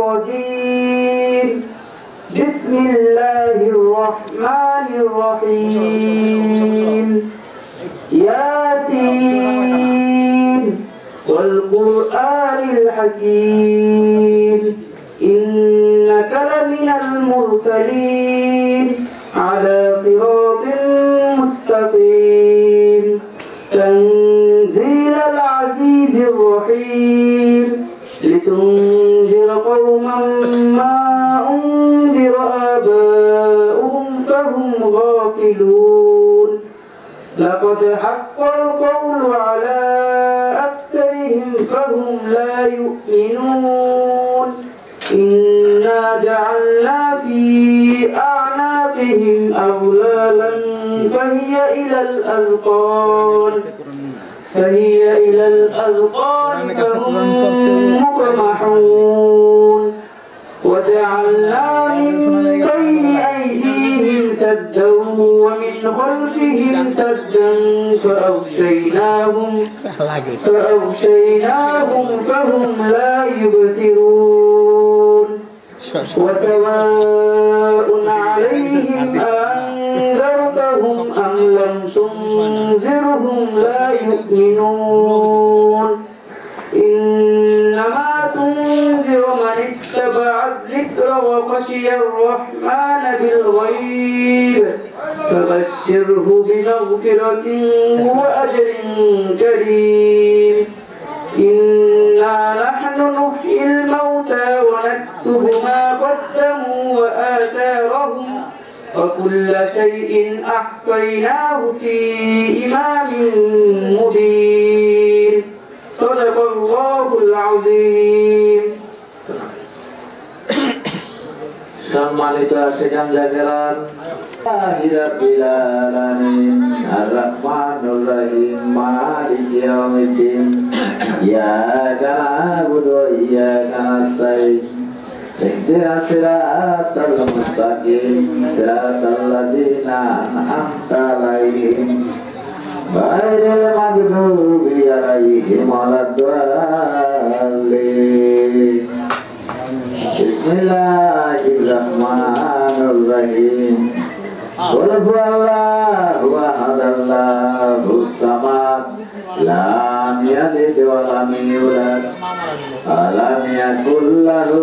الرجيم بسم الله الرحمن الرحيم ياسين والقرآن الحكيم إنك لمن المرسلين على صراط مستقيم تنزيل العزيز الرحيم لتنذر قوما ما أنذر آباؤهم فهم غافلون لقد حق القول على أكثرهم فهم لا يؤمنون إنا جعلنا في أعناقهم أغلالا فهي إلى الأذقان فهم مقمحون وجعلنا من بين أيديهم سدا ومن خلفهم سدا فأغشيناهم فهم لا يبصرون وسواء عليهم أنذرتهم أم لم تنذرهم لا يؤمنون إنما تنذر من اتبع الذكر وخشي الرحمن بالغيب فبشره بمغفرة وأجر كريم إنا نحن نحيي الموتى ونكتب ما قدموا وآثارهم وكل شيء أحصيناه في إمام مبين صدق الله العظيم সম্মানিত আশিকান জাকেরান রাব্বিল আলামিন আর-রাহমানুর রহিম মালিকি ইয়াউমিদ্দিন ইয়াকা না'বুদু ওয়া ইয়াকা নাস্তাঈন ইহদিনাস সিরাতাল মুস্তাকিম সিরাতাল লাযীনা আন'আমতা আলাইহিম গহাইরিল মাগদুবি আলাইহিম ওয়ালাদ-দাল্লিন Bismillahirrahmanirrahim. Qul huwallahu ahad Allahus samad lam yalid wa lam yulad wa lam yakul lahu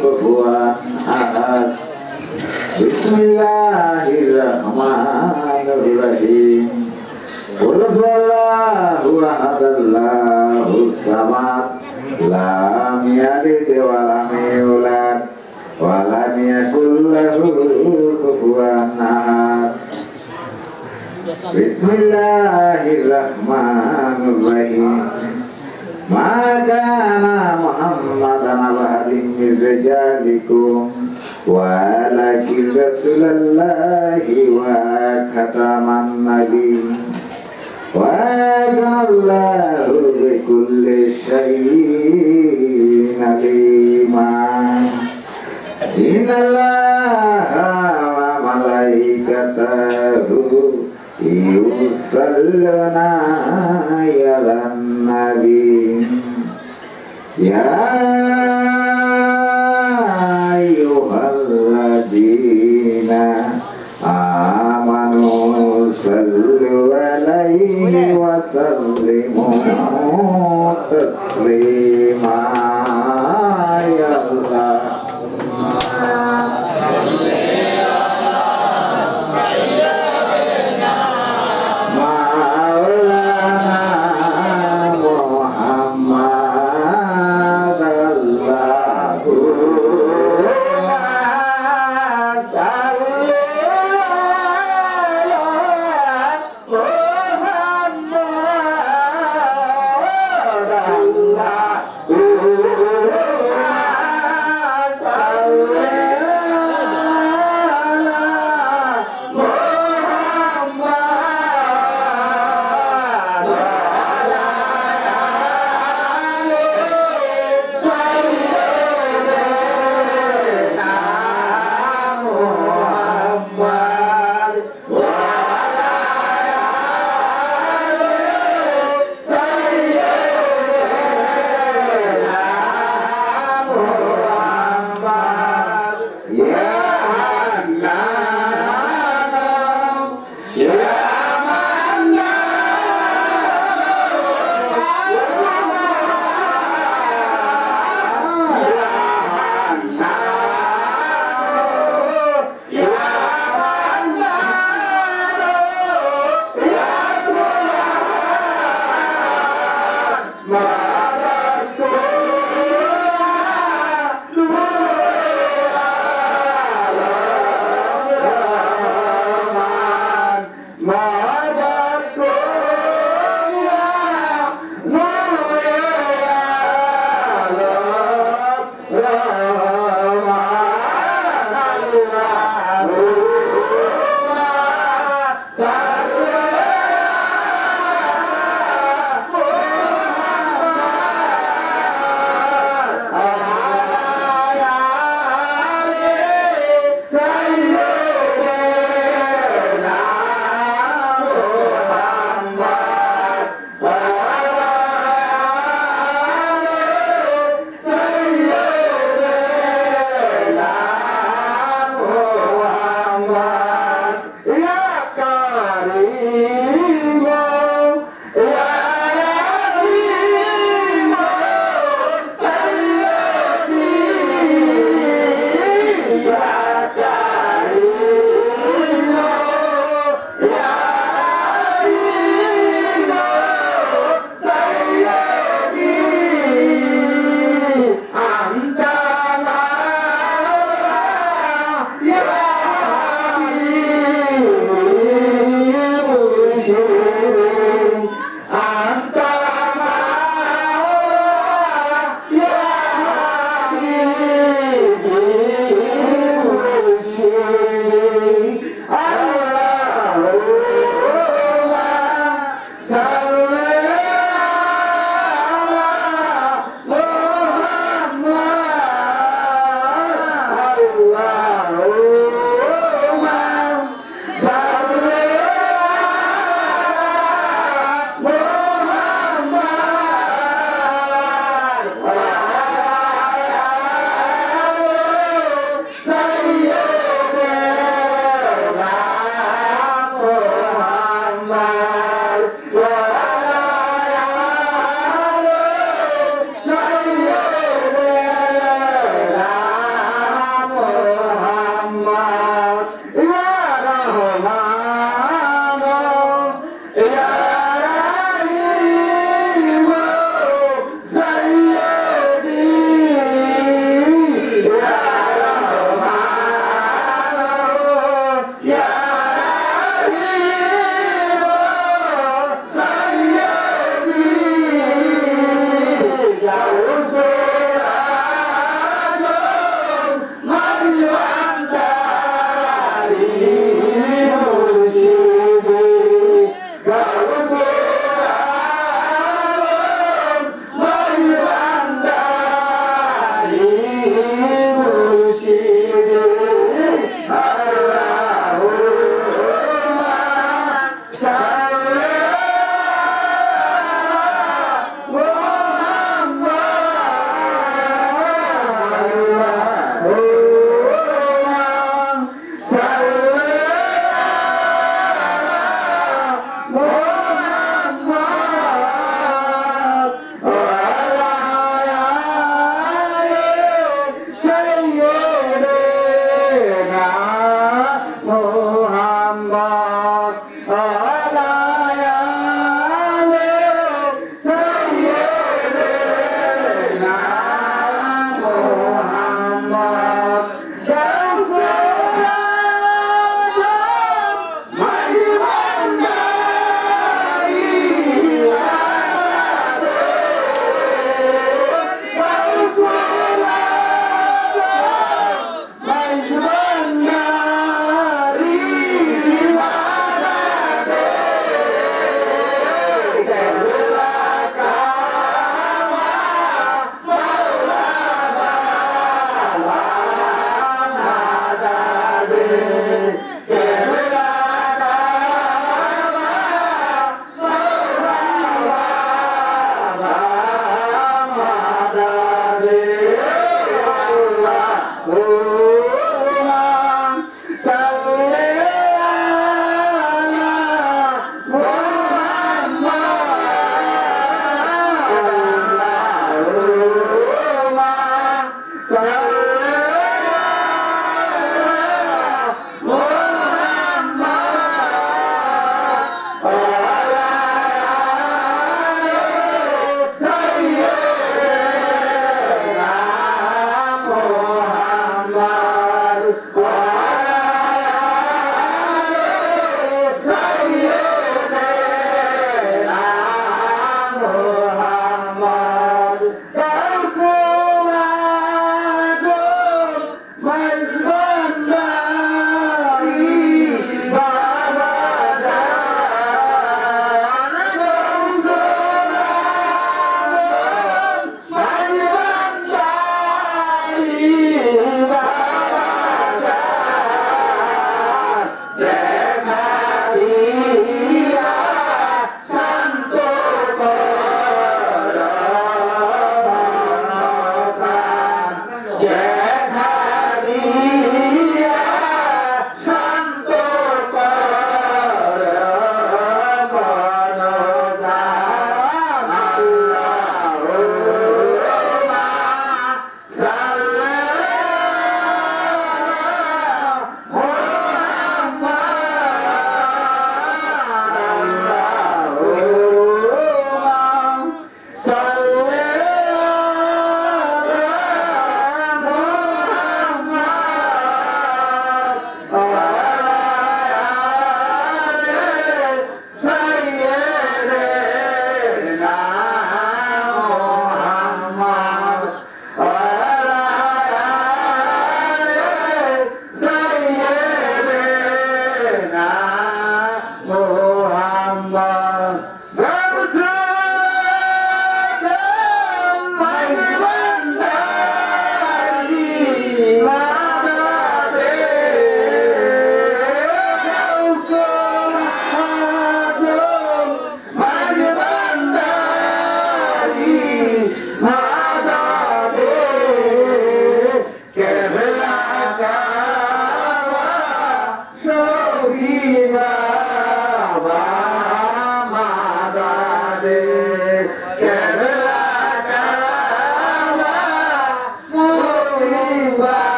kufuwan ahad. Bismillahirrahmanirrahim. Qul huwallahu ahad Allahus samad lam yalid wa lam yulad wa lam yakul lahu kufuwan ahad. Bismillahirrahmanirrahim. Ma kana Muhammadan abadin min rijalikum walakin rasulallahi wa khataman nabiyyin wa Allahu bikulli shay'in alima. Innallaha wa malaikatahu yusalluna 'alan nabi. Ya ayyuhalladzina amanu sallu 'alaihi wa sallimu taslima. Ya Allah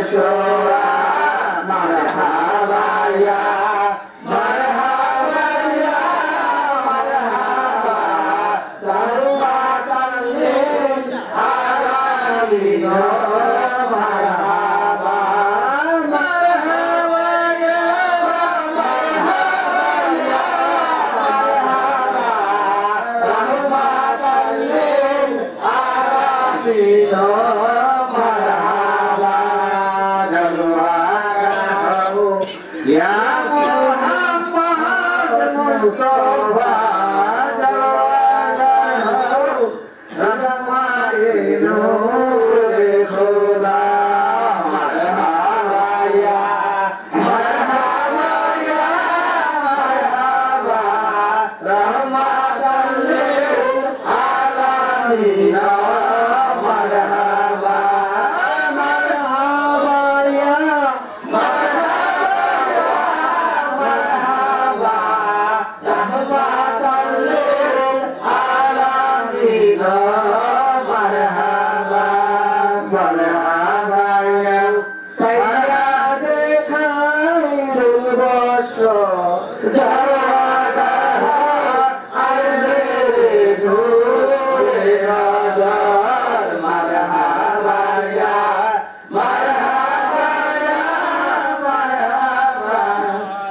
Rasulullah marhaba ya marhaba ya marhaba rahmatan lil alamin marhaba marhaba ya marhaba ya marhaba rahmatan lil alamin Ya Muhammad Mustafa jalwalahu rahmati nur khuda marhaba ya marhaba ya marhaba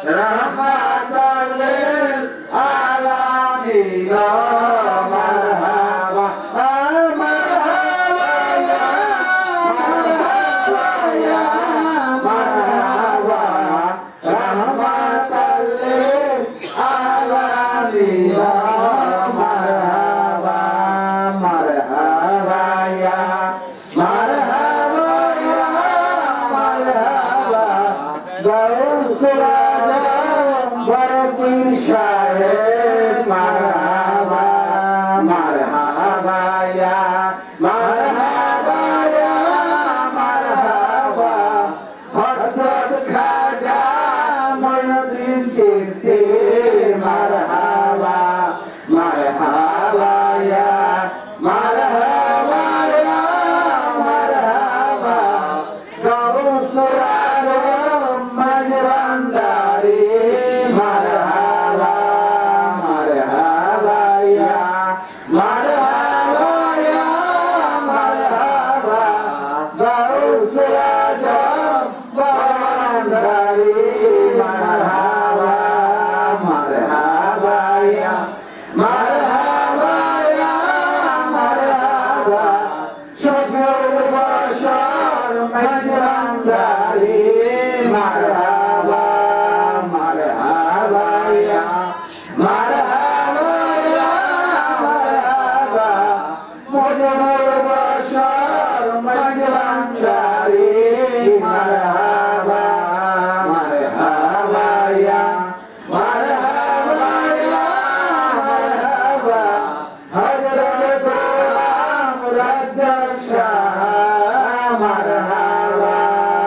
rahmatan lil alamin marhaba marhaba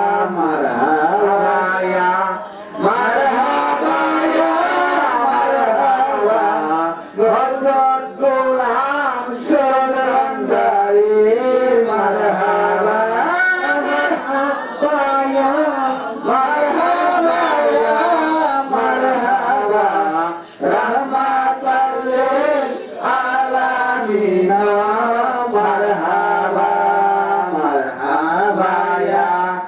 ya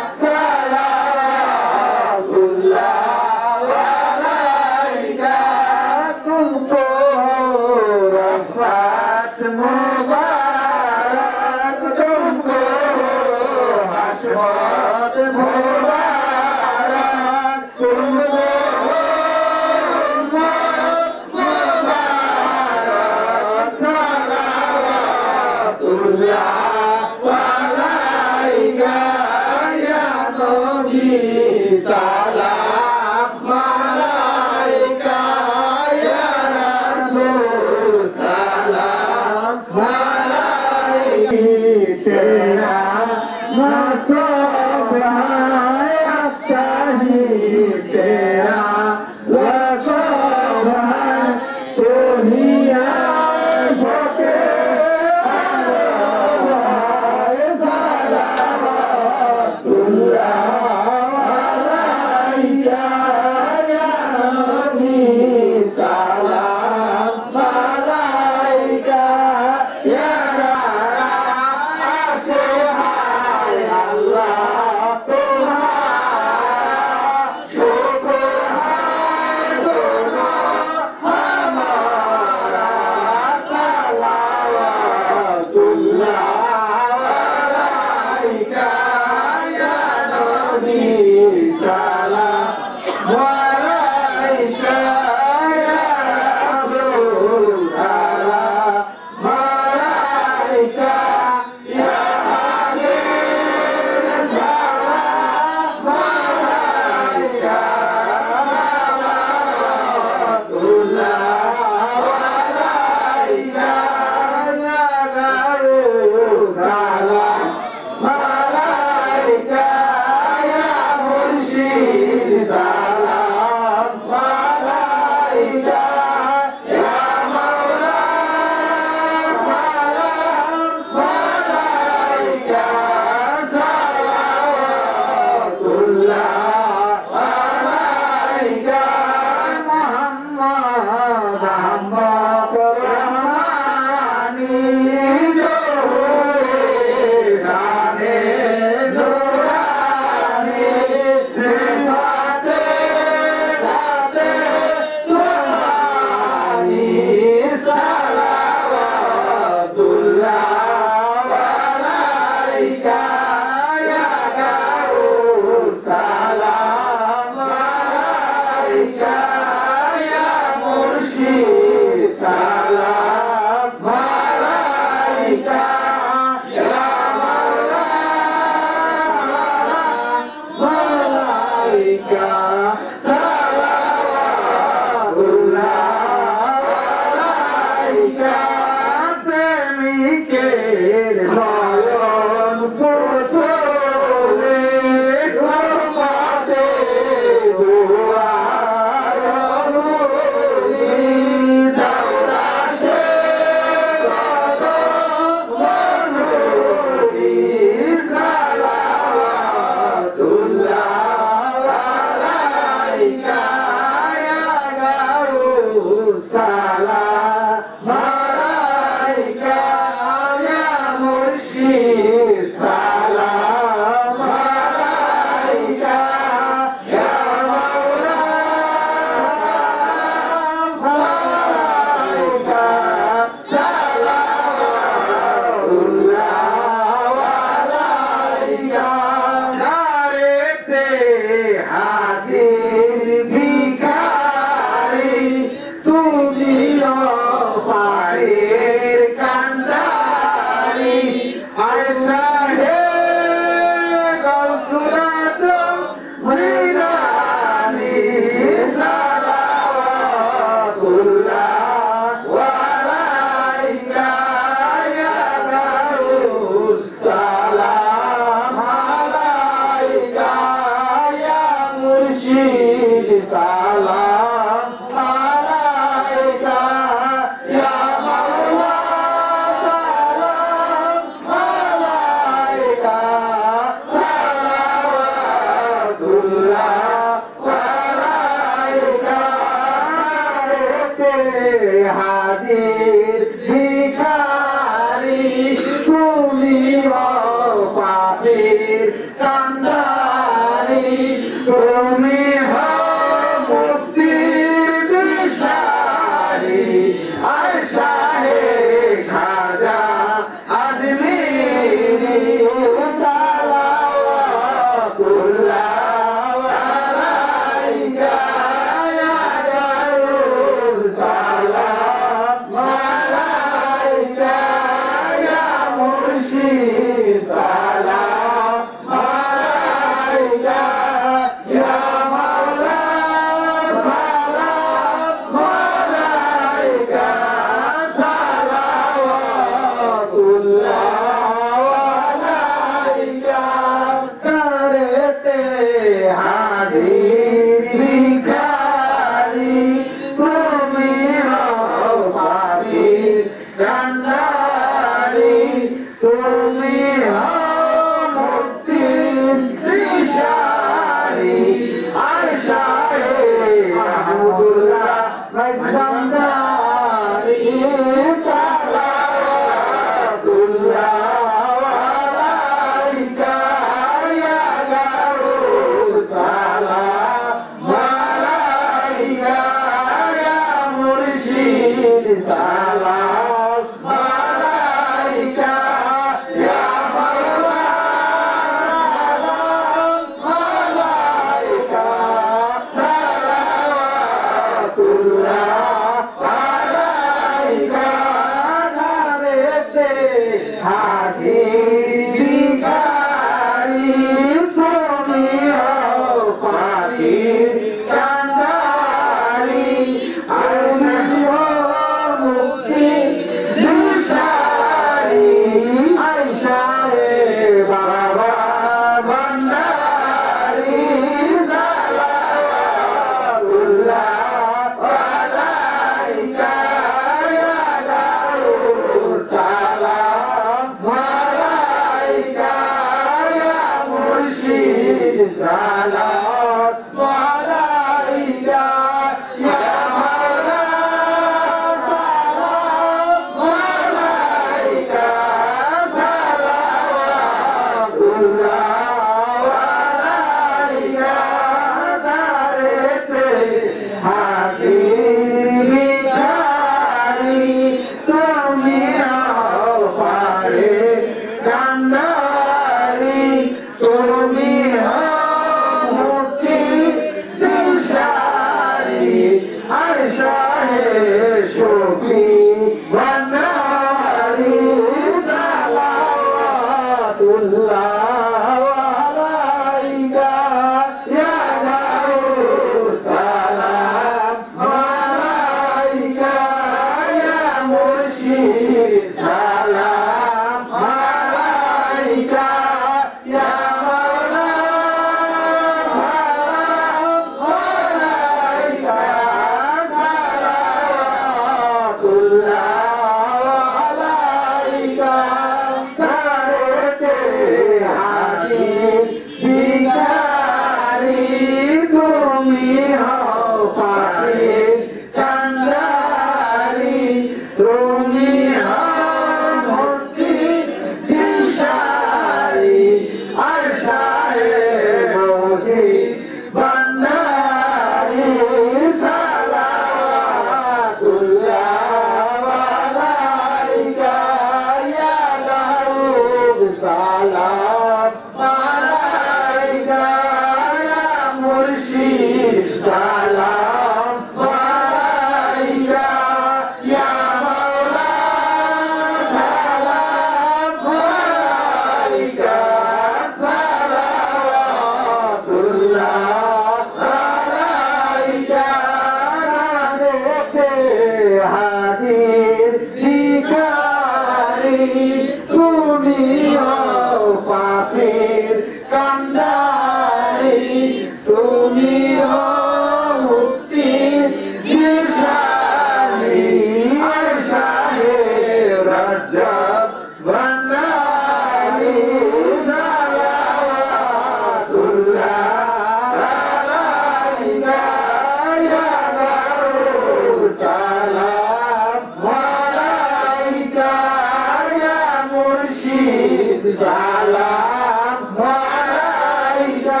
Salam alaika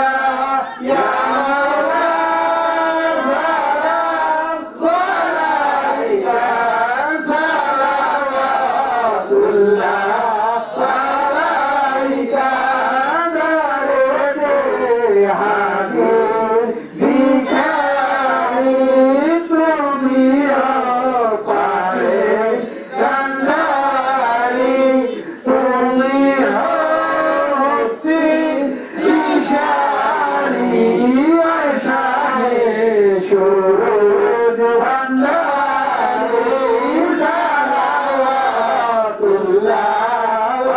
ya Maulana Suraj Bhandari সালাওয়াতুল্লাহ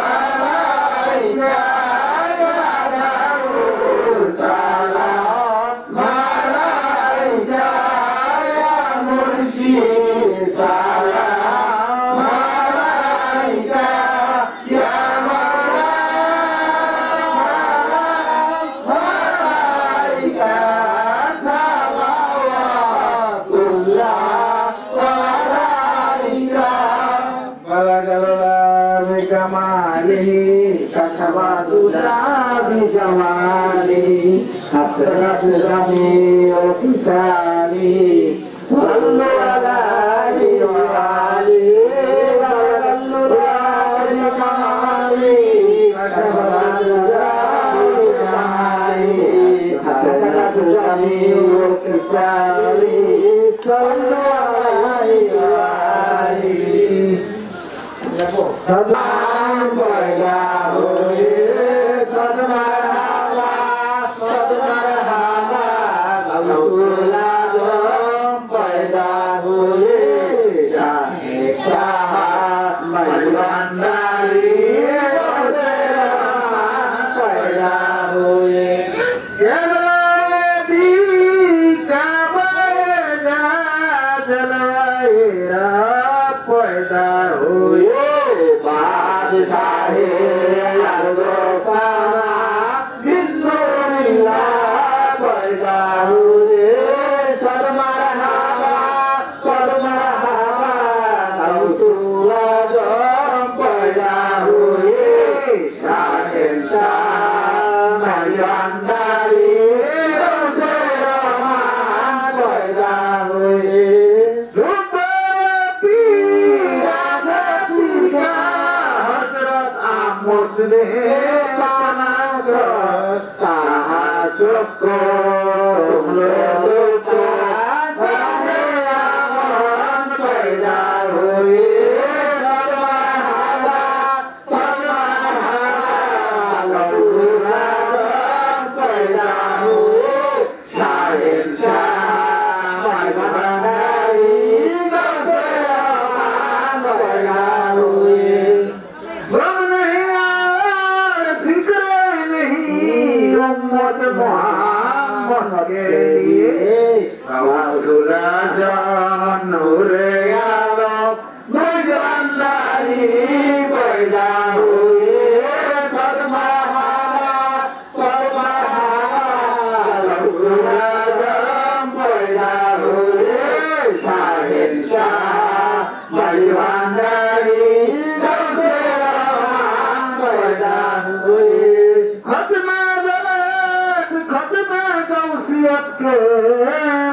আলাইকা ইয়া রাসূলুল্লাহ আলাইকা ইয়া মুর্শিদ সালাম আলাইকা ইয়া আলাইকা بجماله كسبت بجماله حسنت جميع كتابه صلوا عليه وآله بجماله كسبت بجماله حسنت جميع كتابه صلوا عليه وآله सदाम पैदा हुए सदमरहबा सदमरहबा गौसुला गम पैदा हुए शाहे शाह मलबंदारी गौसे रहमान पैदा हुए केवलायती काबाए जा जलवाएरा पैदा हुए बादशाहे अरदोसाना जिन्नुल्लाह पैदा हुए सरमरहबा गौसुला गम पैदा हुए शाहेनशाह मलबंदारी गौसे रहमान पैदा हुए मुद्दे पाना ताहा सुको तुमको सासे आमान पैदा हुए सरमरहबा गौसुला गम पैदा हुए शाहेनशाह मलबंदारी गौसे रहमान पैदा हुए मोहम्मद के लिए गौसुला नूरे आलम मजंदारी पैदा हुए सरमरहबा गौसुला पैदा हुए शाहेनशाह मलबंदारी गौसे रहमान पैदा हुए के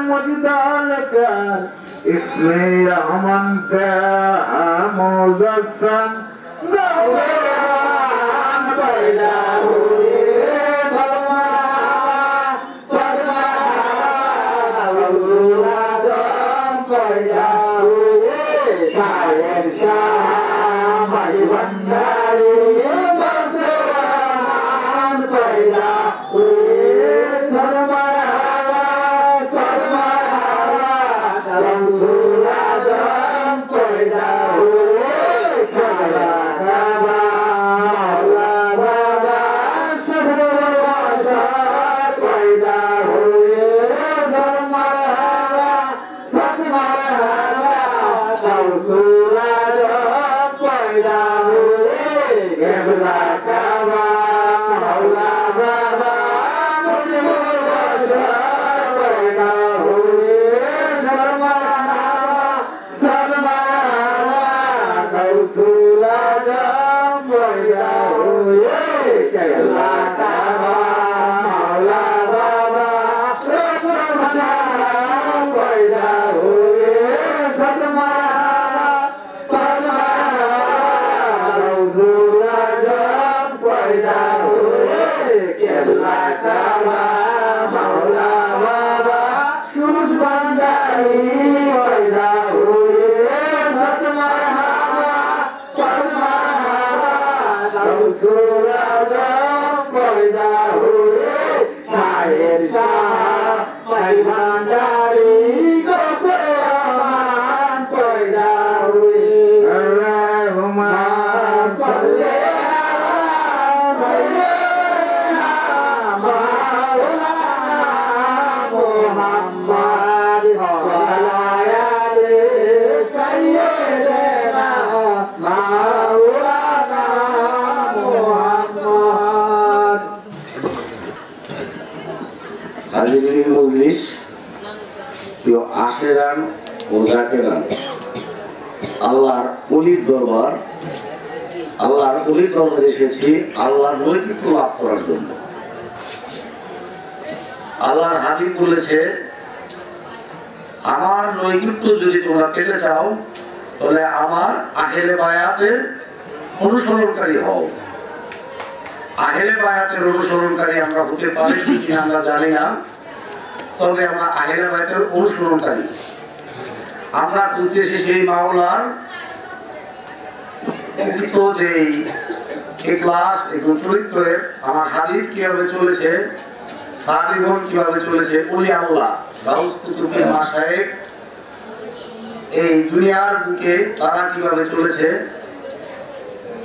मुजदाल का इसमें रहमान का मुजस्सम गौसे रहमान पैदा हुए गौसुला गम पैदा हुए शाहेनशाह मलबंदारी गौसे रहमान पैदा हुए गौसुला गम पैदा हुए शाहबाबा मौला बाबा पैदा हुए सरमरहबा गौसुला गम पैदा हुए केबला काबा मौला बाबा पैदा हुए गौसुला गम पैदा हुए केबला काबा मौला बाबा पैदा हुए गौसुला गम पैदा हुए केबला काबा मौला बाबा भंडारी पैदा हुए गौसुला गम पैदा हुए शाहेनशाह मलबंदारी হাজিরিন মজলিস, প্রিয় আশেরান ও জাকেরান, আল্লাহর অলির দরবার, আল্লাহর অলির দরবারে এসেছি আল্লাহর নৈকট্য লাভ করার জন্য। আল্লাহর হাবিব বলেছে, আমার নৈকট্য যদি তোমরা পেতে চাও তাহলে আমার আহলে বায়াতের অনুসরণকারী হও। আহলে বায়াতের অনুসরণকারী আমরা হতে পারছি কিনা আমরা জানি না, তবে আমরা আহলে বায়াতের অনুসরণকারী। আমরা খুঁজতেছি সেই মাওলার প্রকৃত যে ইখলাস এবং চরিত্রে আমার হাবিব কিভাবে চলেছে, সাহাবীগণ কিভাবে চলেছে, ওলি আল্লাহ গাউস কুতুবের মাশায়েখ এই দুনিয়ার বুকে তারা কিভাবে চলেছে,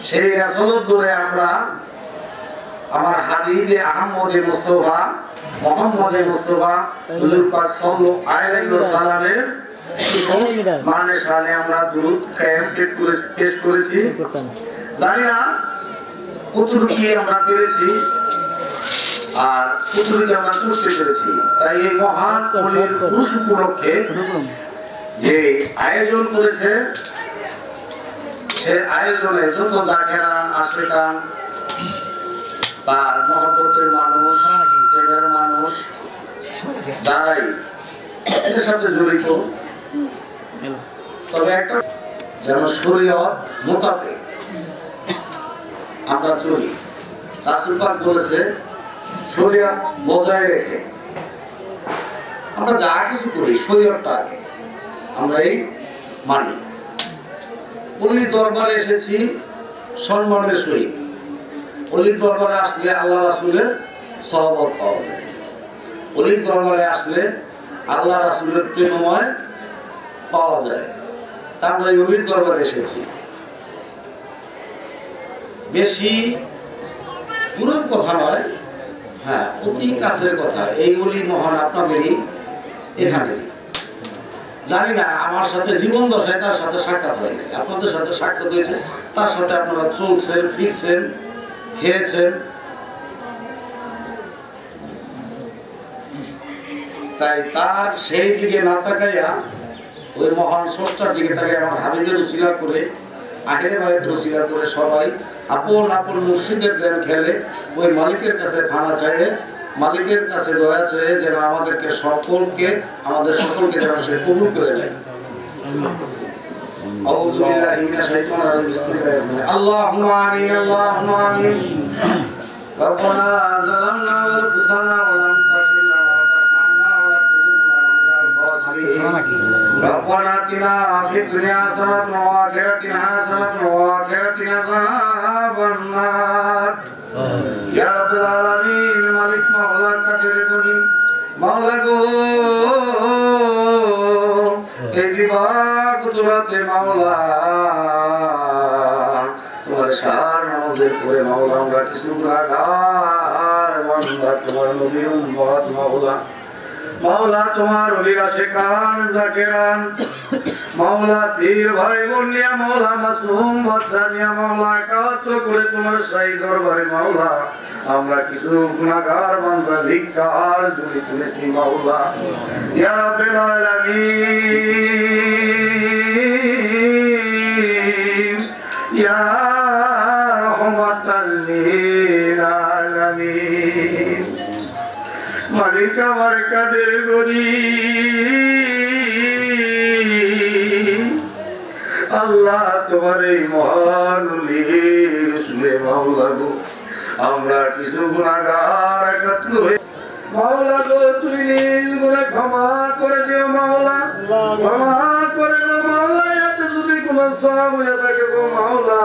সেই রাসূলত ধরে আমরা আমার হাবিবে আহমদে মুস্তাফা মুহাম্মদে মুস্তাফা হুজুর পাক সাল্লাল্লাহু আলাইহি ওয়াসাল্লামের মানে শানে আমরা দুরূদ কায়েম পেশ করেছি। জানি না কতটুকু আমরা পেরেছি আর কতটুকু আমরা করতে পেরেছি। তাই এই মহান ওলির উরুস উপলক্ষে যে আয়োজন করেছে, সে আয়োজনে যত জাকেরান আশিকান, তার মহব্বতের মানুষ, প্রেমের মানুষ যারাই এর সাথে জড়িত, তবে একটা যেন শরীয়ত মোতাবেক আমরা চলি। রাসূল পাক বলেছে শরীয়ত বজায় রেখে আমরা যা কিছু করি শরীয়তটা আমরা এই মানি। অলির দরবারে এসেছি সম্মানের সহিত। অলির দরবারে আসলে আল্লাহ রাসূলের সহবত পাওয়া যায়। অলির দরবারে আসলে আল্লাহ রাসূলের প্রেমময় পাওয়া যায়। তা আমরা এই অলির দরবারে এসেছি। বেশি দূরের কথা নয়, হ্যাঁ অতি কাছের কথা। এই অলি মহান আপনাদেরই এখানেরই। জানি না আমার সাথে জীবন দশায় তার সাথে সাক্ষাৎ হয়নি, আপনাদের সাথে সাক্ষাৎ হয়েছে, তার সাথে আপনারা চলছেন, ফিরছেন, খেয়েছেন। তাই তার সেই দিকে না তাকাইয়া ওই মহান স্রষ্টার দিকে তাকাই আমার হাবিবের উসিলা করে, আহলে বায়াতের উসিলা করে সবাই আপন আপন মুর্শিদের জ্ঞান খেলে ওই মালিকের কাছে ফানা চায়, মালিকের কাছে দয়া চায় যেন আমাদের সকলকে যেন সে কবুল করে নেয়। আউযু বিল্লাহি মিনাশ শাইতানির রাজিম। বিসমিল্লাহির রহমানির রহিম। আল্লাহুম্মা আমিন, আল্লাহুম্মা আমিন। রব্বানা যালামনা আনফুসানা ওয়া লাম তাগফির লানা ওয়া তারহামনা ওয়া লানাকুনান্না মিনাল খাসিরিন। রব্বানা আতিনা ফিদ দুনিয়া হাসানাতান ওয়া আখিরাতিনা হাসানাতান ওয়া আখিরাতিনা আযাবান নার। ইয়া রাব্বাল আলামিন, মালিক মাওলা কাদের গনি মাওলা গো, এই দিবাগতরাতে মাওলা তোমার শান নামাজের পরে মাওলা আমরা কিছু গুনাহগার বান্দা, তোমার নবীর উম্মত মাওলা, মাওলা তোমার ওলি আশিকান জাকেরান, মাওলা পীর ভাই বোন নিয়া, মাওলা মাসুম বাচ্চা নিয়া, মাওলা একাত্র করে তোমার শাহী দরবারে মাওলা আমরা কিছু গুনাহগার বান্দা ভিক্ষার ঝুলি তুলেছি মাওলা। ইয়া রাব্বাল আলামিন, ইয়া রাহমাতাল লিল আলামিন। মালিক আমার কাদের গনি আল্লাহ তোমার এই মহান লিলে মাওলা গো, আমরা কিছু গুনাহগার একত্র হয়ে মাওলা গো তুমি নিজ গুনাহ ক্ষমা করে দিও মাওলা, ক্ষমা করে দিও মাওলা। এত যদি কোনো সওয়াব হয়ে থাকে গো মাওলা,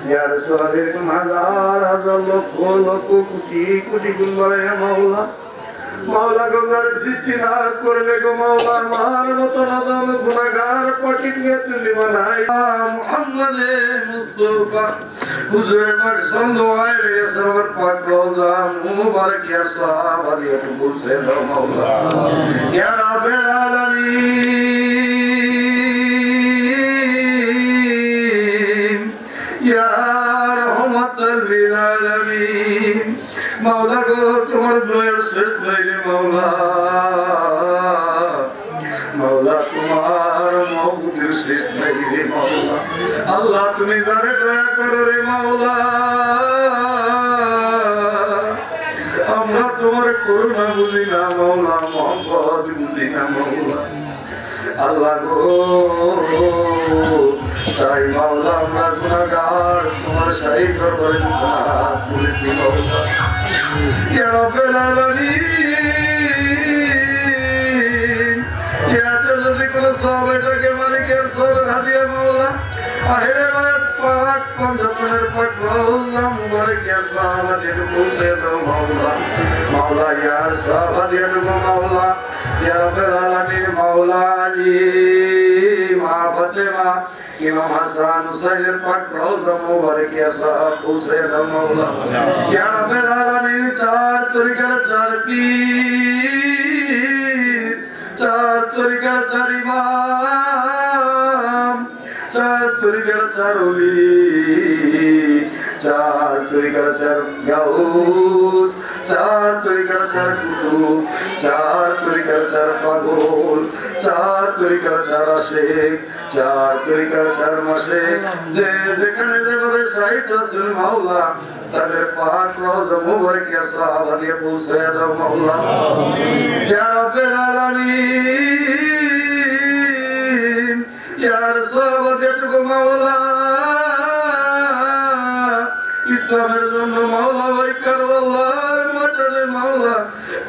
ইয়া রাসূলের হাজার হাজার লক্ষ লক্ষ কোটি কোটি গুণ বাড়াইয়া মাওলা, মাওলা গঙ্গার সৃষ্টি না করলে গো মাওলা আমার মতো নাদান গুনাহগার পাখি দিয়ে তুমি বানাই। মুহাম্মদে মুস্তাফা হুজুরে পাক সাল্লাল্লাহু আলাইহি ওয়াসাল্লাম পাক রওজা মুবারক ইয়া সাহাবা দিয়ে বসে দাও মাওলা। ইয়া রাব্বাল আলামিন, ইয়া রাহমাতাল লিল আলামিন। মাওলা গো তোমার দয়ার শেষ নাই রে মাওলা মাওলা তোমার মহবুবের শেষ নাই রে মাওলা আল্লাহ তুমি যাদের দয়া করো রে মাওলা আমরা তোমার করুণা বুঝি না মাওলা মোহাম্মদ বুঝি না মাওলা আল্লাহ গো তাই মাওলা আমরা গুনাহগার তোমার শাহী দরবারে হাত তুলেছি মাওলা ইয়া রাব্বুল আলামিন ইয়া তাআলা কোন সওয়াবটাকে মালিকের সওয়াব হাদিয়া মাওলা আহেরে বাত পাক পঞ্চতনের পাক রওজা মুবারক ইয়া সওয়াবাতে পৌঁছে দাও মাওলা মাওলা ইয়া সওয়াবাতে মাওলা ইয়া রাব্বুল আলামিন মাওলা আলী মা ফাতেমা ইমাম হাসান হুসাইনের পাক রওজা মুবারক ইয়া সওয়াব পৌঁছে দাও মাওলা ইয়া রাব্বুল আলামিন চার তরিকার চার পীর চার তরিকার চার ইমাম চার তরিকার চার ওলি চার তরিকার চার গাউস চার তরিকার চার কুতুব চার তরিকার চার পাগল চার তরিকার চার আশিক চার তরিকার চার মাসিক যে যেখানে যেভাবে সাহিত্য আছেন মাওলা তাদের পাক রওজা মুবারক ইয়া সওয়াব দিয়ে পৌঁছে দাও মাওলা ইয়া রাব্বুল আলামিন ইয়া সওয়াব দিয়ে মাওলা ইসলামের জন্য মাওলা ওই কারবালার ময়দানে মাওলা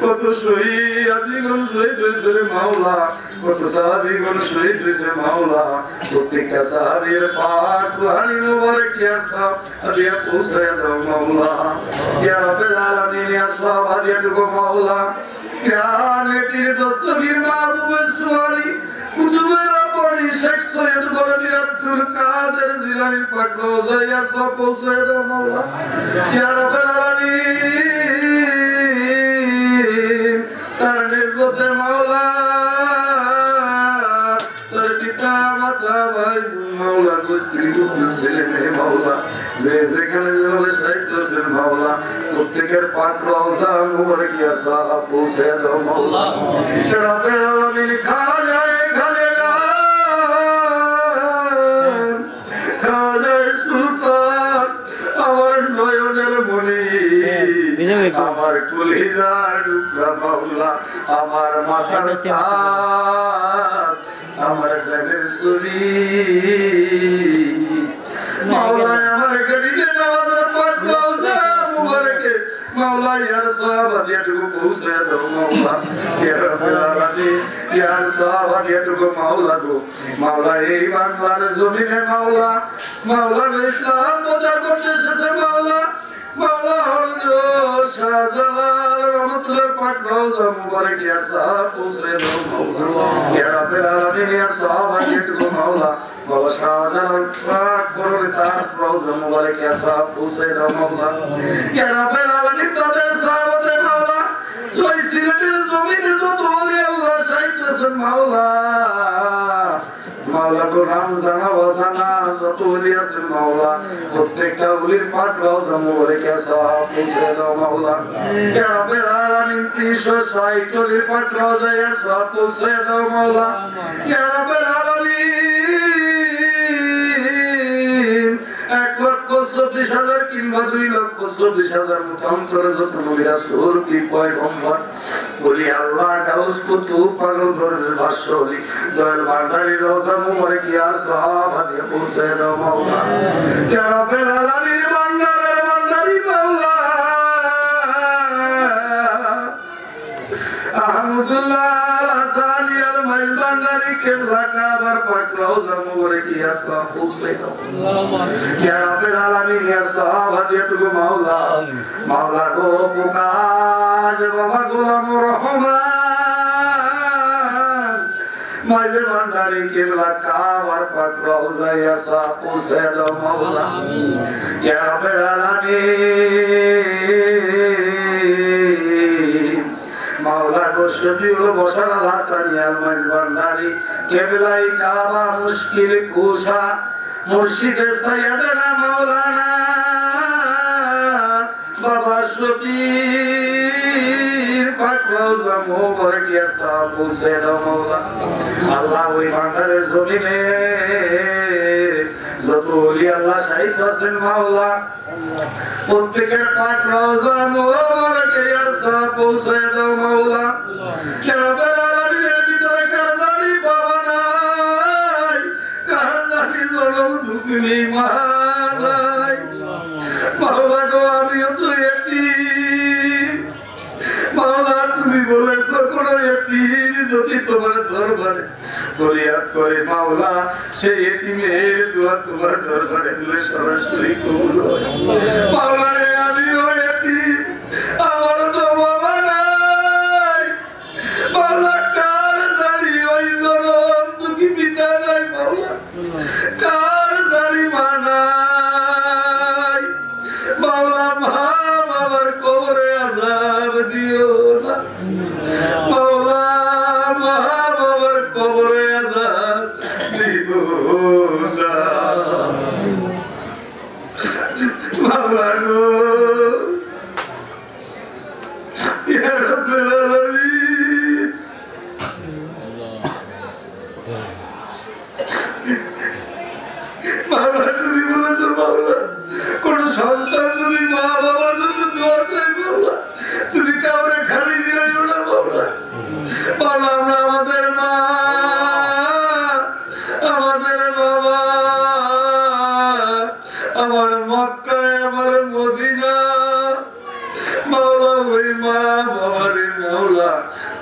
কত শহীদ আজীবন শহীদ হয়েছে রে মাওলা কত সাহাবীগণ শহীদ হয়েছে মাওলা প্রত্যেকটা সাহাবীর পাক রুহানি মুবারক ইয়া সওয়াব দিয়ে পৌঁছে দাও মাওলা ইয়া রাব্বুল আলামিন ইয়া সওয়াব দিয়ে মাওলা কিরানে পীর দস্তগীর মাহবুব সুবহানি কুতুবের আপনি শেখ সৈয়দ বরদির আব্দুল কাদের জিলানী পাক রওজা ইয়া সওয়াব পৌঁছে দাও মাওলা ইয়া রাব্বুল আলামিন তার নিসবতে মাওলা তার পিতা মাতা ভাই মাওলা গোত্রী ছেলে মেয়ে মাওলা যে যেখানে যেভাবে সাহিত্য আছেন মাওলা প্রত্যেকের পাক রওজা মুবারক ইয়া সওয়াব পৌঁছে দাও মাওলা ইয়া রাব্বুল আলামিন খাজায়ে সুলতান আমার নয়নের মনি আমার কলিজার টুকরা মাওলা আমার মাথার তাজ আমার গানের সুরি মাওলা আমার গরিবে নওয়াজের পাক রওজা মুবারকে মাওলা ইয়া সওয়াব দিয়ে পৌঁছে দাও মাওলা ইয়া রাব্বুল আলামিন ইয়া সওয়াব দিয়ে মাওলা গো মাওলা এই বাংলার জমিনে মাওলা মাওলা ইসলাম প্রচার করতে এসেছে মাওলা মাওলা হযরত শাহজালাল রহমাতুল্লাহ পাক রওজা মুবারক ইয়া সওয়াব পৌঁছে দাও মাওলা ইয়া রাব্বুল আলামিন ইয়া সওয়াব দিয়ে মাওলা মাওলা শাহজালাল পাক তার রওজা মুবারক ইয়া সওয়াব পৌঁছে দাও মাওলা ইয়া রাব্বুল আলামিন তাদের সাহাবতে মাওলা ওই সিলেটের জমিনে যত ওলি আল্লাহ সাহিত্য আছেন মাওলা মাওলা গো নাম জানা ওয়াজানা যত ওলি আছেন মাওলা প্রত্যেকটা ওলির পাক রওজা মুবারক ইয়া সওয়াব পৌঁছে দাও মাওলা ইয়া রাব্বুল আলামিন 360 ওলির পাক রওজা ইয়া সওয়াব পৌঁছে দাও মাওলা ইয়া রাব্বুল আলামিন 1,24,000 কিংবা 2,24,000 মতান্তরে যত নবী রাসূল কি পয়গম্বর বলি আল্লাহ গাউস কুতুব পাগল ধরনের ভাষ্যলি দয়াল ভান্ডারী রওজা মুবারক ইয়া সওয়াব দিয়ে পৌঁছে দাও মাওলা ইয়া রাব্বুল আলামিন ভান্ডারী মাওলা আহমদুল্লাহ আসানি আল মাইল ভান্ডারী কেবলা কাবার পাক রওজা মুবারক ইয়া সওয়াব পৌঁছে দাও ইয়া রাব্বুল আলামিন ইয়া সওয়াব দিয়ে মাওলা মাওলা গো পুকার বাবা গোলাম রহমান মাইল ভান্ডারী কেবলা কাবার পাক রওজা ইয়া সওয়াব পৌঁছে দাও মাওলা ইয়া রাব্বুল আলামিন মাওলা গো শফিউল বশর আল হাসানি আল মাইল ভান্ডারী কেবলাই কাবা মুশকিল কুশা মুর্শিদ সৈয়দনা মাওলানা বাবা শফির পাক রওজা মোবারকিয়া সাহেব পৌঁছে দাও মাওলা। আল্লাহ ওই ভান্ডারের জমিনে যত ওলি আল্লাহ শহীদ আছেন মাওলা, প্রত্যেকের পাক রওজা মোবারকিয়া সাহেব পৌঁছে দাও মাওলা। রব্বুল আলামিনের ভিতরে কার জানি বাবা নাই, কার জানি জনম দুঃখী মা নাই। মাওলা গো আমিও তো এতিম, মাওলা তুমি বলেছো কোনো এতিম যদি তোমার দরবারে ফরিয়াদ করে মাওলা, সেই এতিমের দোয়া তোমার দরবারে দিলে সরাসরি কবুল হয়। মাওলা রে আমিও এতিম, আমার তো বাবা নাই, মাওলা কার জানি ওই জনম দুঃখী পিতা নাই, মাওলা কার জানি মা নাই। মাওলা মা বাবার কবরে আযাব দিও না, মাওলা মা বাবার কবরে আযাব দিও না। মাওলা গো ইয়া রাব্বুল আলামিন, মাওলা তুমি বলেছো মাওলা কোন সন্তান যদি মা বাবার জন্য দোয়া চায় মাওলা, তুমি কাউরে খালি ফিরাইও না মাওলা। মাওলা আমরা আমাদের মা, আমাদের বাবা, আমার মক্কায়, আমার মদিনা, মাওলা ওই মা বাবারে মাওলা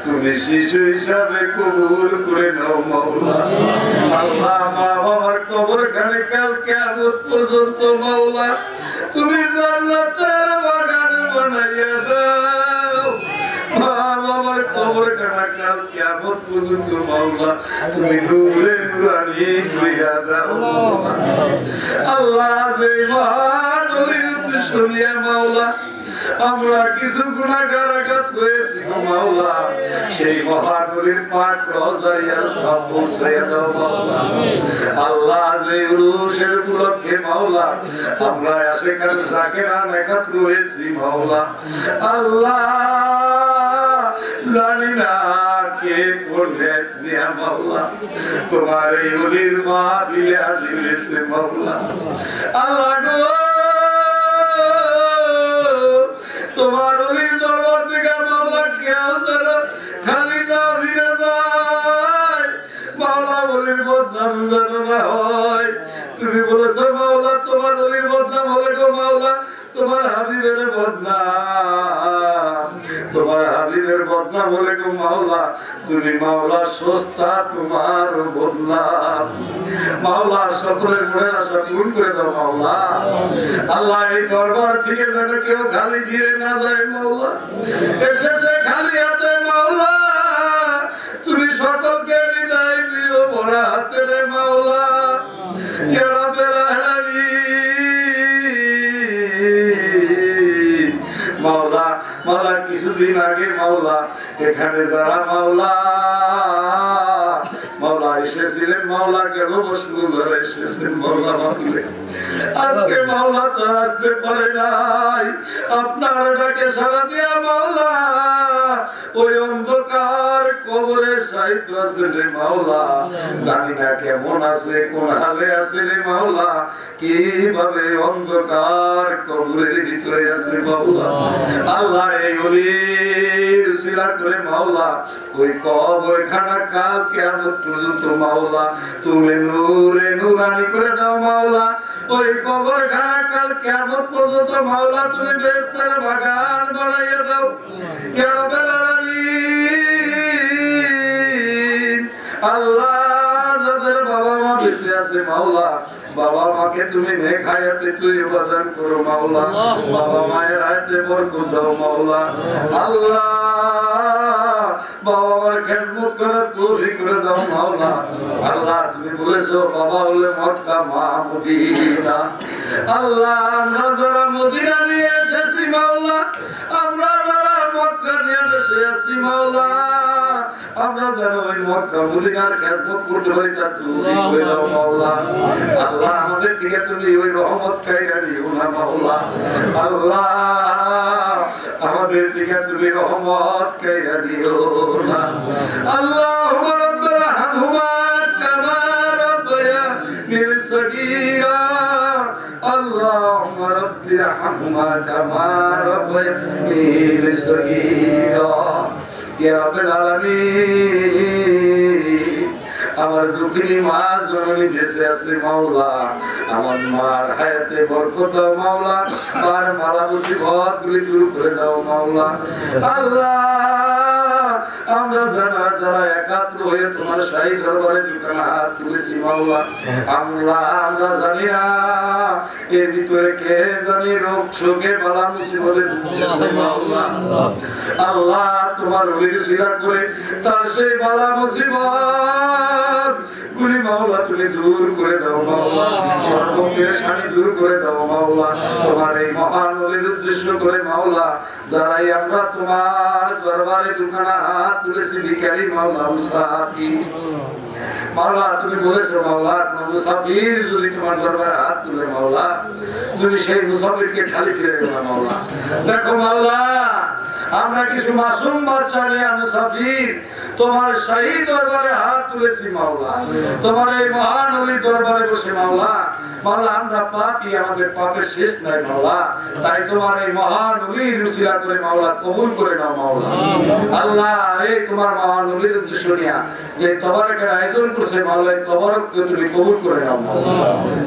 তুমি শিশু হিসাবে কবুল করে নাও মাওলা। আল্লাহ মা বাবার কবরখানে কাল কিয়ামত পর্যন্ত মাওলা তুমি জান্নাতের বাগান বানাইয়া দাও। মা বাবার কবরখানা কাল কিয়ামত পর্যন্ত মাওলা তুমি নূরে নূরানি কইরা দাও। আল্লাহ যে মহান ওলির উদ্দেশ্য নিয়ে মাওলা আমরা কিছু গুনাহগার আঘাত হয়েছি গো মাওলা, সেই মহান ওলির পাক রওজায় সব পৌঁছাইয়া দাও মাওলা। আল্লাহ যে উরুসের উপলক্ষে মাওলা আমরা সেখানে জাকিরান একত্র হয়েছি মাওলা, আল্লাহ জানি না কে করবে নিয়া মাওলা তোমার এই ওলির মাহফিলে হাজির হয়েছে মাওলা। আল্লাহ গো তোমার ওলির দরবার থেকে মাওলা কেউ যেন খালি না ফিরে যায়, মাওলা ওলির বদনাম যেন না হয়। তুমি বলেছো মাওলা তোমার ওলির বদনাম হলে গো মাওলা তোমার হাবিবের বদনাম, তোমার হাবিবের বদনাম হলে গো মাওলা তুমি মাওলা সস্তা তোমার বদনাম। মাওলা সকলের মনের আশা পূরণ করে দাও মাওলা। আল্লাহ এই দরবার থেকে যেন কেউ খালি ফিরে না যায় মাওলা, এসেছে খালি হাতে মাওলা তুমি সকলকে বিদায় দিও ভরা হাতে রে মাওলা। ইয়া রাব্বুল আলামিন মাওলা, মাওলা কিছুদিন আগে মাওলা এখানে যারা মাওলা মাওলা এসেছিলেন মাওলা কেন বসু যারা এসেছেন মাওলা মাওলা আজকে মাওলা তো আসতে পারে নাই, আপনার ডাকে সাড়া দিয়া মাওলা ওই অন্ধকার কবরের সাহিত্য আছে রে মাওলা, জানি না কেমন আছে কোন হালে আছে রে মাওলা, কিভাবে অন্ধকার কবরের ভিতরে আছে মাওলা। আল্লাহ এই ওলির উসিলা করে মাওলা ওই কবরখানা কাল কিয়ামত পর্যন্ত মাওলা তুমি নূরে নূরানি করে দাও মাওলা। ওই কবরখানা কাল কিয়ামত পর্যন্ত মাওলা তুমি বেহেশতের বাগান বানাইয়া দাও। ইয়া রাব্বুল আলামিন আল্লাহ যাদের বাবা মা বেঁচে আছে মাওলা বাবা মাকে তুমি নেক হায়াতে তুই প্রদান করো মাওলা, বাবা মায়ের হায়াতে বরকত দাও মাওলা। আল্লাহ বাবা মার খেদমত করার তৌফিক করে দাও মাওলা। আল্লাহ তুমি বলেছো বাবা হলে মক্কা মা মদিনা। আল্লাহ আমরা যারা মদিনা নিয়ে এসেছি মাওলা, আমরা যারা মক্কা নিয়ে এসে আছি মাওলা, আমরা যেন ওই মক্কা মদিনার খেদমত করতে পারি তার তৌফিক করে দাও মাওলা। আল্লাহ আমাদের থেকে তুমি ওই রহমত কাইরা নিও না মাওলা। আল্লাহ আমাদের থেকে তুমি রহমত কাইরা নিও না। আল্লাহুম্মা রাব্বানা হামহুমা কামা রাব্বায়ানি সগীরা। আল্লাহুম্মা রাব্বিনা হামহুমা কামা রাব্বায়ানি সগীরা। ইয়া রাব্বাল আলামিন, আমার দুঃখিনী মা জননী বেঁচে আছে মাওলা, আমার মার হায়াতে বরকত দাও মাওলা, আর মালা মুসিবত গুলি দূর করে দাও মাওলা। আল্লাহ আমরা যারা একাত্র হয়ে তোমার শাহী দরবারে দুখানা হাত তুলেছি মাওলা, আমরা জানি না এর ভিতরে কে জানি রোগ শোকে বালা মুসিবতে ভুগতেছে মাওলা। আল্লাহ তোমার ওলির উসিলা করে তার সেই বালা মুসিবত গুলি মাওলা তুমি দূর করে দাও মাওলা, সর্বপেশানি দূর করে দাও মাওলা। তোমার এই মহান ওলির উদ্দেশ্য করে মাওলা, যারাই আমরা তোমার দরবারে দুখানা হাত তুলেছি ভিখারি মাওলা, মুসাফির মাওলা, তুমি বলেছো মাওলা কোন মুসাফির যদি তোমার দরবারে হাত তুলে মাওলা, তুমি সেই মুসাফিরকে খালি ফিরে দেবে মাওলা। দেখো মাওলা, আমরা কিছু মাসুম বাচ্চা নিয়ে মুসাফির তোমার শাহী দরবারে হাত তুলেছি মাওলা, তোমার এই মহান নবীর দরবারে বসে মাওলা। মাওলা আমরা পাপী, আমাদের পাপের শেষ নাই মাওলা, তাই তোমার এই মহান নবীর উসিলা করে মাওলা কবুল করে নাও মাওলা। আল্লাহ এই তোমার মহান নবীর উদ্দেশ্য নিয়ে যে তবারকের আয়োজন করছে মাওলা, এই তবারককে তুমি কবুল করে নাও মাওলা।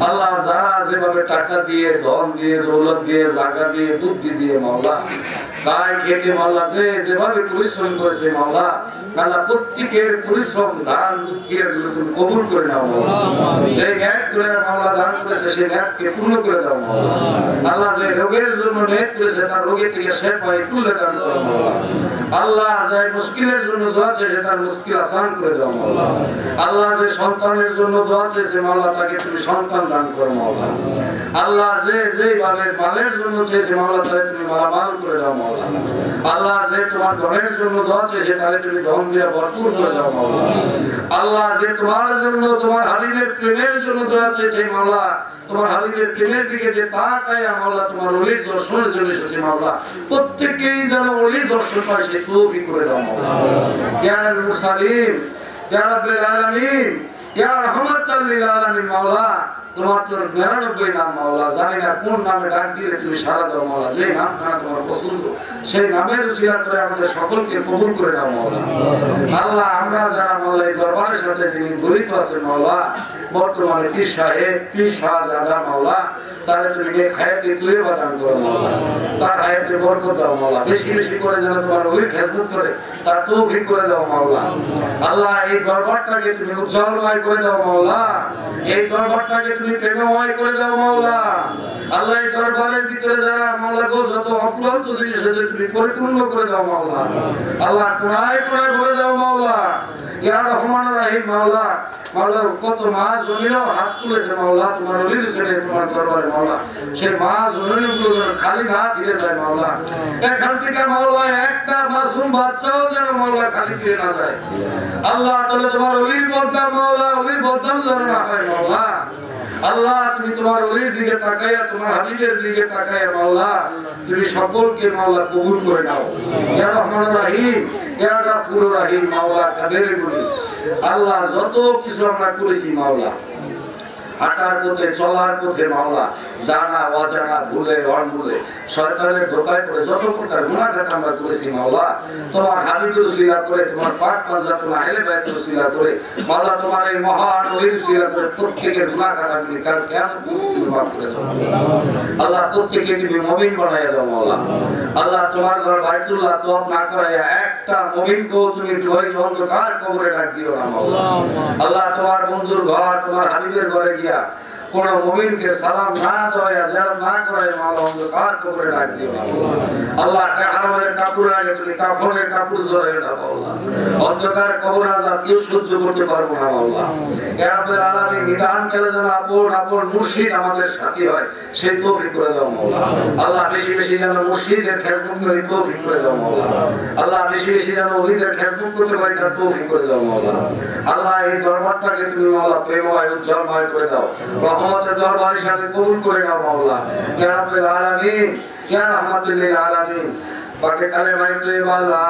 আল্লাহ যারা যেভাবে টাকা দিয়ে, ধন দিয়ে, দৌলত দিয়ে, জায়গা দিয়ে, বুদ্ধি দিয়ে মাওলা কায় খেটে মাওলা যেভাবে পরিশ্রম করেছে মাওলা, আল্লাহ প্রত্যেকের পরিশ্রম দান তুমি কবুল করে নাও মাওলা। যে ন্যায় করে মাওলা দান করেছে সেই ন্যায়কে পূর্ণ করে দাও মাওলা। আল্লাহ যে রোগের জন্য ন্যায় করেছে তার রোগের থেকে শেফায়ে কুল্লে দান করো মাওলা। আল্লাহ যে মুশকিলের জন্য দোয়া চেয়েছে তার মুশকিল আসান করে দাও মাওলা। আল্লাহ যে সন্তানের জন্য দোয়া চেয়েছে মাওলা তাকে তুমি সন্তান দান করো মাওলা। আল্লাহ যেভাবে মালের জন্য চেয়েছে মাওলা তাকে তুমি মালামাল করে দাও মাওলা। আল্লাহ যে তোমার ধনের জন্য দোয়া চেয়েছে তাকে তুমি ধন দিয়ে ভরপুর করে দাও মাওলা। আল্লাহ যে তোমার জন্য, তোমার হাবিবের প্রেমের জন্য দোয়া চেয়েছে মাওলা, তোমার হাবিবের প্রেমের দিকে যে তাকায় মাওলা তোমার ওলির দর্শনের জন্য এসেছে মাওলা, প্রত্যেককেই যেন ওলির দর্শন পায় সেই তৌফিক করে দাও মাওলা। ইয়া মুরসালিন, ইয়া রাব্বুল আলামিন, ইয়া রাহমাতাল লিল আলামিন মাওলা, তোমার তো 99 নাম মাওলা, জানি না কোন নামে ডাক দিলে তুমি সাড়া দাও মাওলা। যে নামখানা তোমার পছন্দ সেই নামের উসিলা করে আমাদের সকলকে কবুল করে দাও মাওলা। আল্লাহ আমরা যারা মাওলা এই দরবারের সাথে যিনি জড়িত আছেন মাওলা, বর্তমানে পীর সাহেব, পীর শাহজাদা মাওলা, তারা তুমি নেক হায়াতে তৈয়বা দান করো মাওলা, তার হায়াতে বরকত দাও মাওলা, বেশি বেশি করে যেন তোমার ওই খেদমত করে তার তৌফিক করে দাও মাওলা। আল্লাহ এই দরবারটাকে তুমি উজ্জ্বলময় করে দাও মাওলা, এই দরবারটাকে তুমি প্রেমময় করে দাও মাওলা। আল্লাহ এই দরবারের ভিতরে যারা মাওলা গো যত অপুরন্ত জিনিস আছে তুমি পরিপূর্ণ করে দাও মাওলা। আল্লাহ কোনায় কোনায় ভরে দাও মাওলা। ইয়া রহমান রহিম মাওলা, মাওলা কত মা জমিনেও হাত তুলেছে মাওলা তোমার ওলির ছেড়ে তোমার দরবারে মাওলা, সেই মা জমিনগুলো খালি না ফিরে যায় মাওলা। এখান থেকে মাওলা একটা মাসুম বাচ্চাও যেন মাওলা খালি ফিরে না যায়। আল্লাহ তাহলে তোমার ওলির বদনাম মাওলা, ওলির বদনাম যেন না হয় মাওলা। আল্লাহ তুমি তোমার ওলির দিকে তাকাইয়া, তোমার হাবিবের দিকে তাকাইয়া মাওলা তুমি সকলকে মাওলা কবুল করে নাও। ইয়া রহমান রহিম, ইয়া গাফুর রহিম মাওলা কাদের গুলি। আল্লাহ যত কিছু আমরা করেছি মাওলা, হাঁটার পথে, চলার পথে মাওলা, জানা অজানা, ভুলে অনভুলে, শয়তানের ধোঁকায় পড়ে যত প্রকার গুনাহ খাত আমরা করেছি মাওলা, তোমার হাবিবের উসিলা করে, তোমার পাক পাঞ্জাতুল আহলে বাইতের উসিলা করে মাওলা, তোমার এই মহান ওলির উসিলা করে প্রত্যেকের গুনাহ খাতাগুলি কাল কিয়ামত পর্যন্ত মাফ করে দাও আল্লাহ। প্রত্যেককে তুমি মুমিন বানাইয়া দাও মাওলা। আল্লাহ তোমার ঘর বাইতুল্লাহ তওয়াফ না করাইয়া একটা মুমিনকেও তুমি ওই অন্ধকার কবরে ডাক দিও না মাওলা। আল্লাহ তোমার বন্ধুর ঘর, তোমার হাবিবের ঘরে গিয়া কোন মুমিনকে সালাম না দেওয়া জিয়ারত না করায় মাওলা অন্ধকার কবরে ডাক দিও আল্লাহ কাফনের কাপড় আগে তুমি কাফনের কাপড় জড়ায় দাও আল্লাহ অন্ধকার কবর আযাব কেউ সহ্য করতে পারবো না আল্লাহ ইয়া রাব্বুল আলামিন নিদান কেলে যেন আপন মুর্শিদ আমাদের সাথী হয় সেই তৌফিক করে দাও মাওলা আল্লাহ বেশি বেশি যেন মুর্শিদের খেদমত করে তৌফিক করে দাও মাওলা আল্লাহ বেশি বেশি যেন ওলিদের খেদমত করতে পারি তার তৌফিক করে দাও মাওলা আল্লাহ এই দরবারটাকে তুমি মাওলা প্রেমময় উজ্জ্বলময় করে দাও রহমতের দরবার হিসেবে কবুল করে নাও মাওলা ইয়া রাব্বুল আলামিন ইয়া রাহমাতুল লিল আলামিন বাকি কালেমায়ে তয়্যিবা লা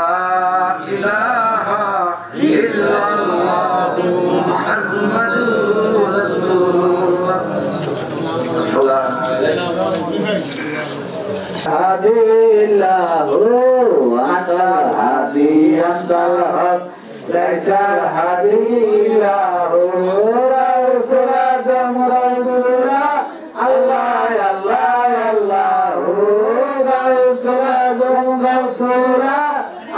ইলাহা ইল্লাল্লাহু মুহাম্মাদুর রাসূলুল্লাহ হাদিল্লাহু আতাল হাদি আনতাল হক লাইসাল হাদিল্লাহু রাসূলা জামরাসূলা আল্লাহ আল্লাহ আল্লাহু রাসূলা জামরাসূলা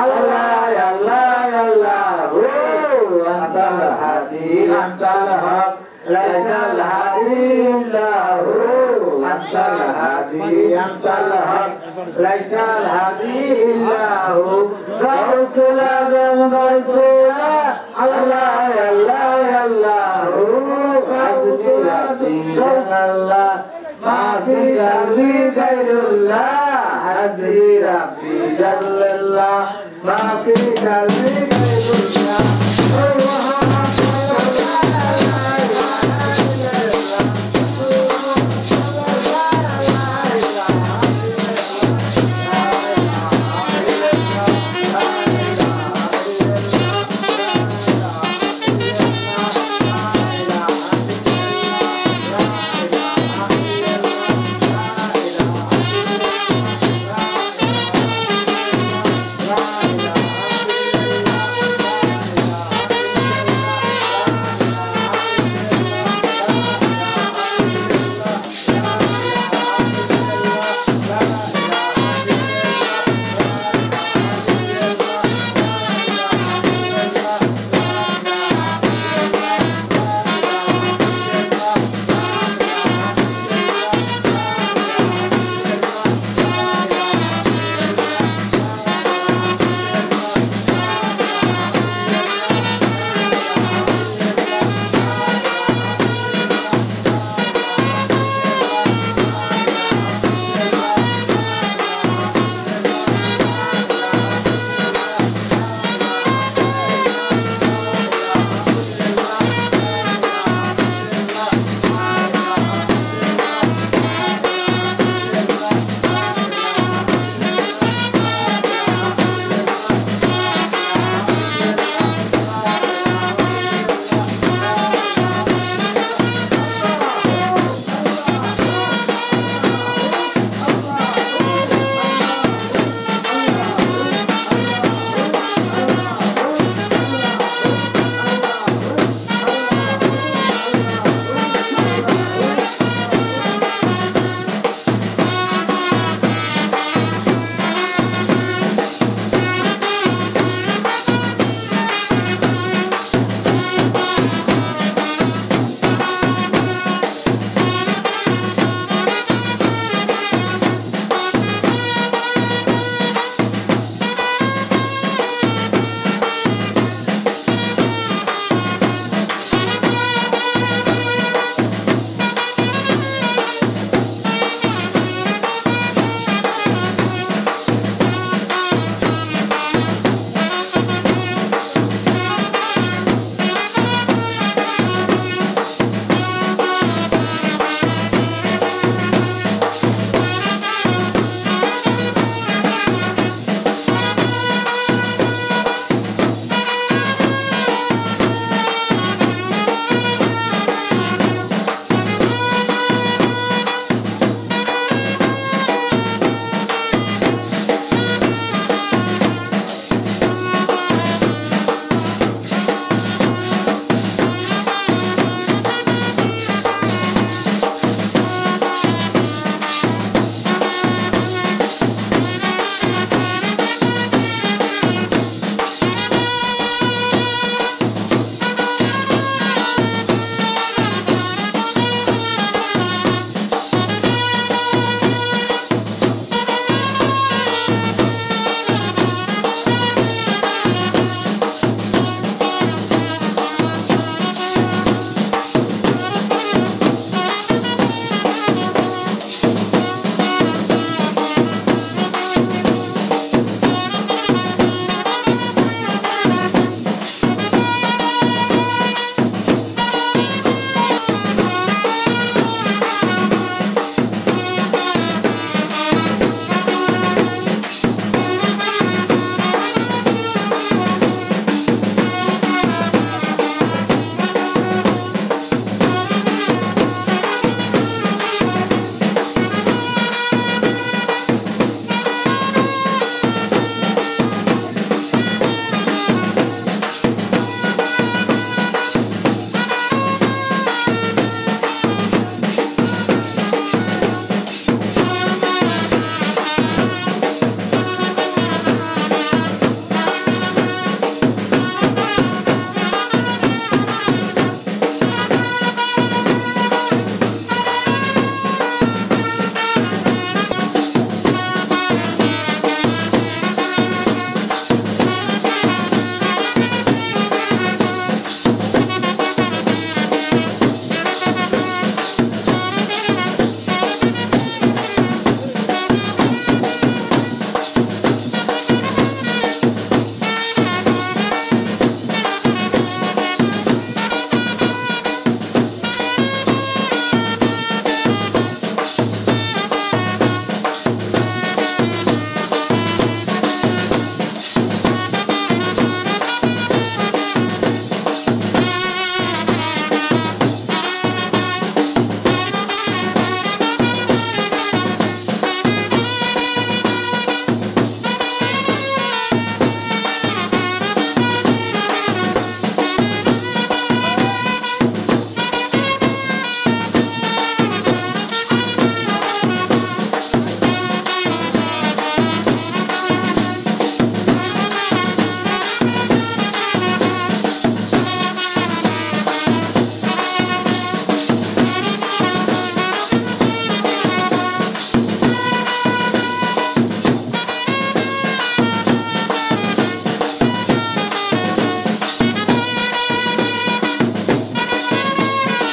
আল্লাহ আল্লাহ আল্লাহু আতাল হাদি আনতাল হক লাইসাল হাদিল্লাহু আনতাল হাদি আনতাল হক লাইসাল হাদিল্লাহু রাসূলা জামরাসূলা আল্লাহ আল্লাহ আল্লাহু রাসূলা জাল্লাল্লাহ মাফি কলবি গায়রুল্লাহ হাদি রাব্বি জাল্লাল্লাহ মাফি কলবি গায়রুল্লাহ